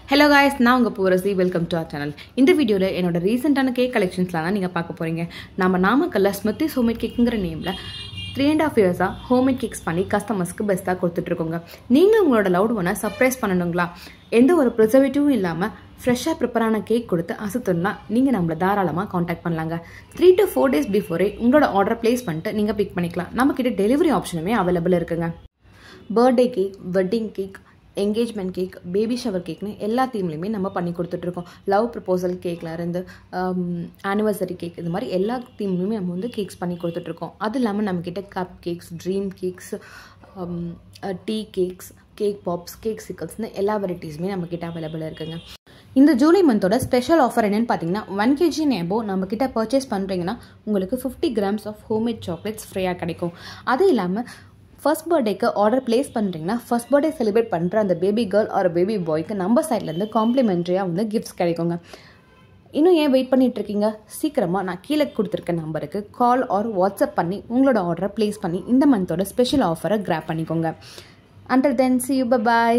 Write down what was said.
Hello guys, நான் உங்க பூரசி. Welcome to our channel. இந்த வீடியோல என்னோட ரீசெண்டான கேக் கலெக்ஷன்ஸ்லாம் நீங்க பார்க்க போறீங்க. நாம நாமக்கல்ல ஸ்மிருதிஸ் ஹோம்மேட் கேக்ங்கற நேம்ல 3.5 இயர்ஸா ஹோம்மேட் கேக்ஸ் பண்ணி கஸ்டமர்ஸ்க்கு பெஸ்ட்டா கொடுத்துட்டு இருக்கோங்க. நீங்க உங்களோட லவ்ட் ஒன்னை சர்ப்ரைஸ் பண்ணணுங்களா? எந்த ஒரு ப்ரிசர்வேட்டிவும் இல்லாம ஃப்ரெஷ்ஷா ப்ரிப்பேர் ஆன கேக் கொடுத்து அசத்தணும்னா நீங்க நம்மள தாராளமா காண்டாக்ட் பண்ணலாங்க. 3 to 4 days பிஃபோரே உங்களோட ஆர்டர் பிளேஸ் பண்ணிட்டு நீங்க பிக் பண்ணிக்கலாம். நம்ம கிட்ட டெலிவரி ஆப்ஷனுமே அவைலபிள் இருக்குங்க. Birthday cake, wedding cake, engagement cake, baby shower கேக்னு எல்லா தீம்லையுமே நம்ம பண்ணி கொடுத்துட்ருக்கோம். லவ் ப்ரப்போசல் கேக்கில் இருந்து ஆனிவர்சரி கேக் இது மாதிரி எல்லா தீம்லையுமே நம்ம வந்து கேக்ஸ் பண்ணி கொடுத்துட்ருக்கோம். அது இல்லாமல் நம்மக்கிட்ட cup cakes, dream cakes, tea cakes, cake pops, cake சிக்கல்ஸ்னு எல்லா வெரைட்டிஸுமே நம்மக்கிட்ட அவைலபிள் இருக்குங்க. இந்த ஜூலை மந்தோட ஸ்பெஷல் ஆஃபர் என்னென்னு பார்த்தீங்கன்னா 1 kg எபோ நம்மக்கிட்ட பர்ச்சேஸ் பண்ணுறீங்கன்னா உங்களுக்கு 50 grams ஆஃப் ஹோம்மேட் சாக்லேட்ஸ் ஃப்ரீயாக கிடைக்கும். அது இல்லாமல் ஃபர்ஸ்ட் பர்த்டேக்கு ஆர்டர் பிளேஸ் பண்ணுறீங்கன்னா ஃபர்ஸ்ட் பர்த்டே செலிப்ரேட் பண்ணுற அந்த பேபி கேர்ள் ஆர் பேபி பாய்க்கு நம்ம சைட்லேருந்து காம்ப்ளிமெண்ட்ரியாக வந்து கிஃப்ட்ஸ் கிடைக்குங்க. இன்னும் ஏன் வெயிட் பண்ணிட்டு இருக்கீங்க? சீக்கிரமாக நான் கீழே கொடுத்துருக்க நம்பருக்கு கால் ஆர் வாட்ஸ்அப் பண்ணி உங்களோட ஆர்டரை பிளேஸ் பண்ணி இந்த மந்தோட ஸ்பெஷல் ஆஃபரை கிராப் பண்ணிக்கோங்க. Until then, see you, bye-bye.